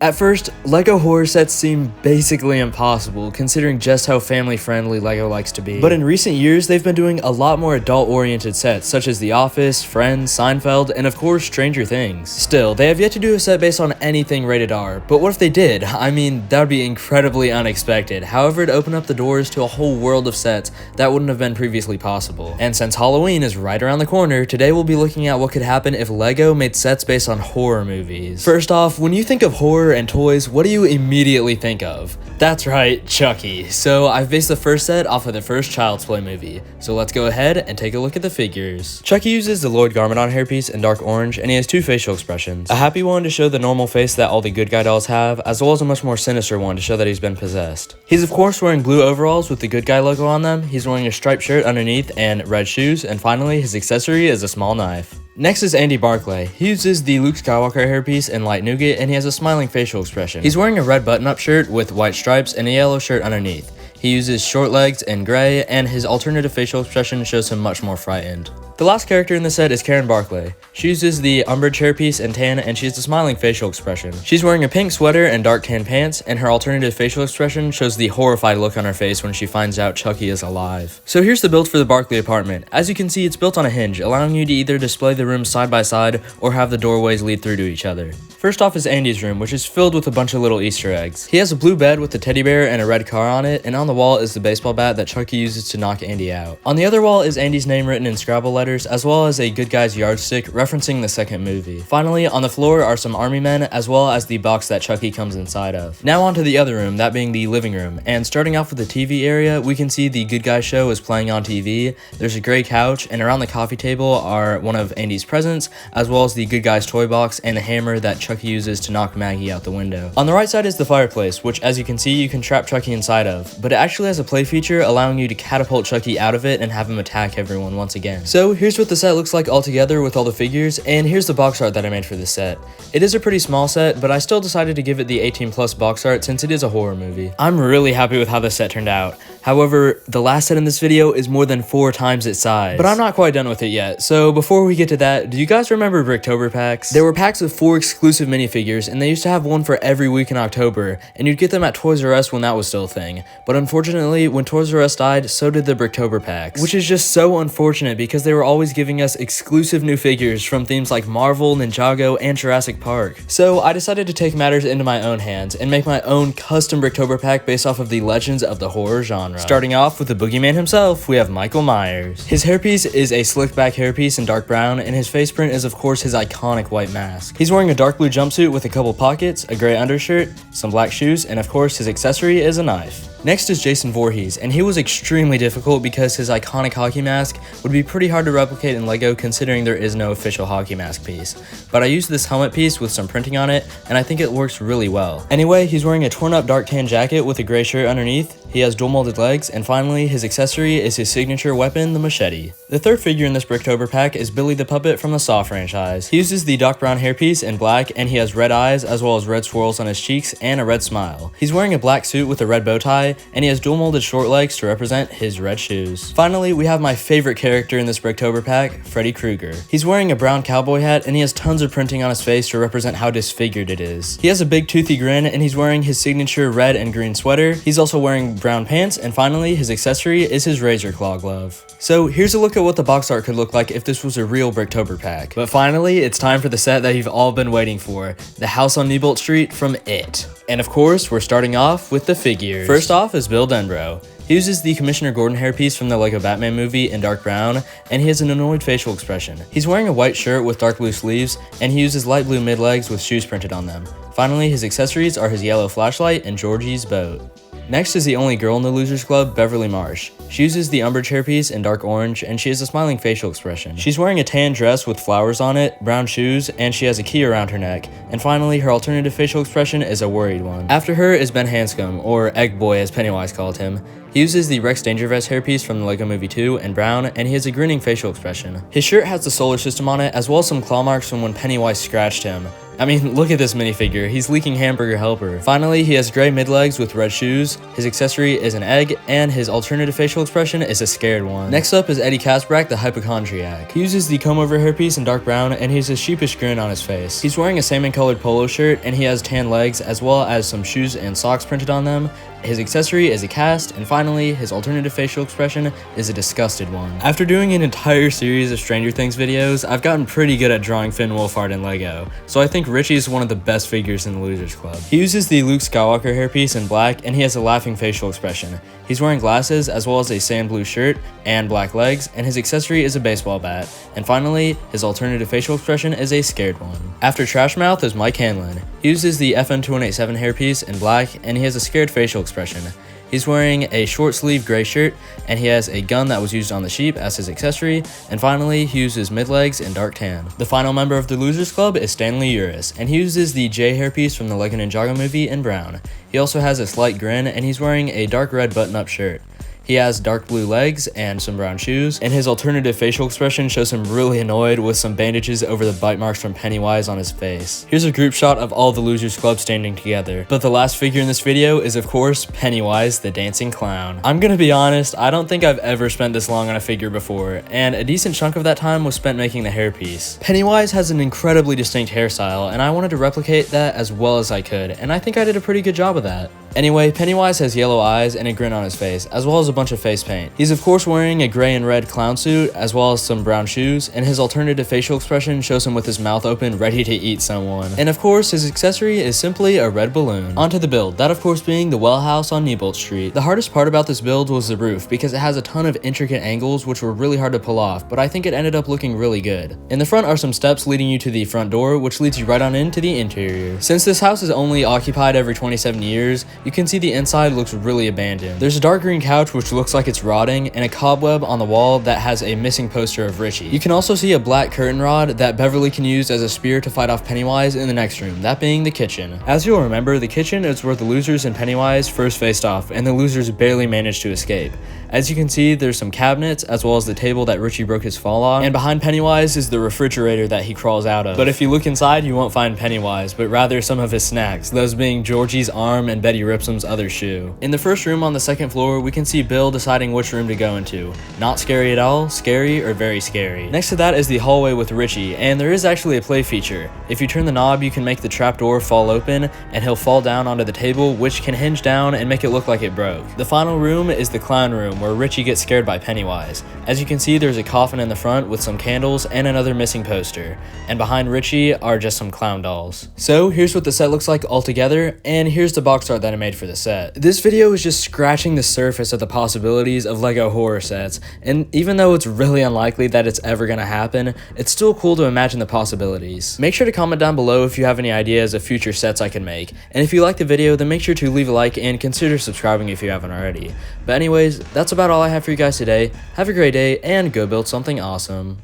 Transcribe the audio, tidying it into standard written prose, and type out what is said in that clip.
At first, LEGO horror sets seem basically impossible, considering just how family-friendly LEGO likes to be. But in recent years, they've been doing a lot more adult-oriented sets, such as The Office, Friends, Seinfeld, and of course, Stranger Things. Still, they have yet to do a set based on anything rated R, but what if they did? I mean, that would be incredibly unexpected. However, it'd open up the doors to a whole world of sets that wouldn't have been previously possible. And since Halloween is right around the corner, today we'll be looking at what could happen if LEGO made sets based on horror movies. First off, when you think of horror and toys, what do you immediately think of? That's right, Chucky. So I've based the first set off of the first Child's Play movie. So let's go ahead and take a look at the figures. Chucky uses the Lloyd Garmadon hairpiece in dark orange, and he has two facial expressions. A happy one to show the normal face that all the good guy dolls have, as well as a much more sinister one to show that he's been possessed. He's of course wearing blue overalls with the good guy logo on them, he's wearing a striped shirt underneath and red shoes, and finally his accessory is a small knife. Next is Andy Barclay. He uses the Luke Skywalker hairpiece in light nougat, and he has a smiling facial expression. He's wearing a red button-up shirt with white stripes and a yellow shirt underneath. He uses short legs in gray, and his alternative facial expression shows him much more frightened. The last character in the set is Karen Barclay. She uses the umbrage hairpiece in tan, and she has a smiling facial expression. She's wearing a pink sweater and dark tan pants, and her alternative facial expression shows the horrified look on her face when she finds out Chucky is alive. So here's the build for the Barclay apartment. As you can see, it's built on a hinge, allowing you to either display the rooms side by side or have the doorways lead through to each other. First off is Andy's room, which is filled with a bunch of little Easter eggs. He has a blue bed with a teddy bear and a red car on it, and on the wall is the baseball bat that Chucky uses to knock Andy out. On the other wall is Andy's name written in Scrabble letters, as well as a good guy's yardstick referencing the second movie. Finally, on the floor are some army men, as well as the box that Chucky comes inside of. Now on to the other room, that being the living room, and starting off with the TV area, we can see the Good Guy show is playing on TV. There's a gray couch, and around the coffee table are one of Andy's presents, as well as the Good Guy's toy box and a hammer that Chucky uses to knock Maggie out the window. On the right side is the fireplace, which as you can see, you can trap Chucky inside of, but it actually has a play feature allowing you to catapult Chucky out of it and have him attack everyone once again. So here's what the set looks like all together with all the figures, and here's the box art that I made for this set. It is a pretty small set, but I still decided to give it the 18+ box art since it is a horror movie. I'm really happy with how this set turned out. However, the last set in this video is more than 4 times its size, but I'm not quite done with it yet. So before we get to that, do you guys remember Bricktober packs? There were packs of 4 exclusive minifigures, and they used to have one for every week in October, and you'd get them at Toys R Us when that was still a thing. But unfortunately, when Toys R Us died, so did the Bricktober packs, which is just so unfortunate because they were always giving us exclusive new figures from themes like Marvel, Ninjago, and Jurassic Park. So I decided to take matters into my own hands and make my own custom Bricktober pack based off of the legends of the horror genre. Starting off with the boogeyman himself, we have Michael Myers. His hairpiece is a slick back hairpiece in dark brown, and his face print is of course his iconic white mask. He's wearing a dark blue jumpsuit with a couple pockets, a gray undershirt, some black shoes, and of course his accessory is a knife. Next is Jason Voorhees, and he was extremely difficult because his iconic hockey mask would be pretty hard to replicate in LEGO considering there is no official hockey mask piece. But I used this helmet piece with some printing on it, and I think it works really well. Anyway, he's wearing a torn up dark tan jacket with a gray shirt underneath, he has dual molded legs, and finally his accessory is his signature weapon, the machete. The third figure in this Bricktober pack is Billy the Puppet from the Saw franchise. He uses the dark brown hairpiece in black, and he has red eyes as well as red swirls on his cheeks and a red smile. He's wearing a black suit with a red bow tie, and he has dual molded short legs to represent his red shoes. Finally, we have my favorite character in this Bricktober pack, Freddy Krueger. He's wearing a brown cowboy hat, and he has tons of printing on his face to represent how disfigured it is. He has a big toothy grin, and he's wearing his signature red and green sweater. He's also wearing brown pants, and finally his accessory is his razor claw glove. So here's a look at what the box art could look like if this was a real Bricktober pack. But finally, it's time for the set that you've all been waiting for, the house on Nibolt Street from It. And of course, we're starting off with the figures. First off is Bill Denbrough. He uses the Commissioner Gordon hairpiece from the LEGO Batman movie in dark brown, and he has an annoyed facial expression. He's wearing a white shirt with dark blue sleeves, and he uses light blue mid-legs with shoes printed on them. Finally, his accessories are his yellow flashlight and Georgie's boat. Next is the only girl in the Losers Club, Beverly Marsh. She uses the umbrage hairpiece in dark orange, and she has a smiling facial expression. She's wearing a tan dress with flowers on it, brown shoes, and she has a key around her neck. And finally, her alternative facial expression is a worried one. After her is Ben Hanscom, or Egg Boy as Pennywise called him. He uses the Rex Dangervest hairpiece from the Lego Movie 2 in brown, and he has a grinning facial expression. His shirt has the solar system on it, as well as some claw marks from when Pennywise scratched him. I mean, look at this minifigure, he's leaking hamburger helper. Finally, he has gray mid-legs with red shoes, his accessory is an egg, and his alternative facial expression is a scared one. Next up is Eddie Kaspbrak, the hypochondriac. He uses the comb-over hairpiece in dark brown, and he has a sheepish grin on his face. He's wearing a salmon-colored polo shirt, and he has tan legs, as well as some shoes and socks printed on them. His accessory is a cast, and finally, his alternative facial expression is a disgusted one. After doing an entire series of Stranger Things videos, I've gotten pretty good at drawing Finn Wolfhard in Lego, so I think Richie is one of the best figures in the Losers Club. He uses the Luke Skywalker hairpiece in black, and he has a laughing facial expression. He's wearing glasses, as well as a sand blue shirt and black legs, and his accessory is a baseball bat. And finally, his alternative facial expression is a scared one. After Trash Mouth is Mike Hanlon. He uses the FN2187 hairpiece in black, and he has a scared facial expression. He's wearing a short sleeve gray shirt, and he has a gun that was used on the sheep as his accessory, and finally he uses mid-legs in dark tan. The final member of the Losers Club is Stanley Uris, and he uses the J hairpiece from the Lego Ninjago movie in brown. He also has a slight grin, and he's wearing a dark red button-up shirt. He has dark blue legs and some brown shoes, and his alternative facial expression shows him really annoyed with some bandages over the bite marks from Pennywise on his face. Here's a group shot of all the Losers Club standing together. But the last figure in this video is of course Pennywise the dancing clown. I'm gonna be honest, I don't think I've ever spent this long on a figure before, and a decent chunk of that time was spent making the hairpiece. Pennywise has an incredibly distinct hairstyle, and I wanted to replicate that as well as I could, and I think I did a pretty good job of that. Anyway, Pennywise has yellow eyes and a grin on his face, as well as a bunch of face paint. He's of course wearing a gray and red clown suit, as well as some brown shoes, and his alternative facial expression shows him with his mouth open, ready to eat someone. And of course, his accessory is simply a red balloon. Onto the build, that of course being the well house on Nibolt Street. The hardest part about this build was the roof, because it has a ton of intricate angles which were really hard to pull off, but I think it ended up looking really good. In the front are some steps leading you to the front door, which leads you right on into the interior. Since this house is only occupied every 27 years, you can see the inside looks really abandoned. There's a dark green couch which looks like it's rotting, and a cobweb on the wall that has a missing poster of Richie. You can also see a black curtain rod that Beverly can use as a spear to fight off Pennywise in the next room, that being the kitchen. As you'll remember, the kitchen is where the losers and Pennywise first faced off, and the losers barely managed to escape. As you can see, there's some cabinets, as well as the table that Richie broke his fall on, and behind Pennywise is the refrigerator that he crawls out of. But if you look inside, you won't find Pennywise, but rather some of his snacks, those being Georgie's arm and Betty Ripsom's other shoe. In the first room on the second floor, we can see Bill deciding which room to go into. Not scary at all, scary, or very scary. Next to that is the hallway with Richie, and there is actually a play feature. If you turn the knob, you can make the trapdoor fall open, and he'll fall down onto the table, which can hinge down and make it look like it broke. The final room is the clown room, where Richie gets scared by Pennywise. As you can see, there's a coffin in the front with some candles and another missing poster. And behind Richie are just some clown dolls. So here's what the set looks like all together, and here's the box art that I made for the set. This video is just scratching the surface of the possibilities of Lego horror sets, and even though it's really unlikely that it's ever gonna happen, it's still cool to imagine the possibilities. Make sure to comment down below if you have any ideas of future sets I can make, and if you like the video, then make sure to leave a like and consider subscribing if you haven't already. But anyways, that's about all I have for you guys today. Have a great day, and go build something awesome.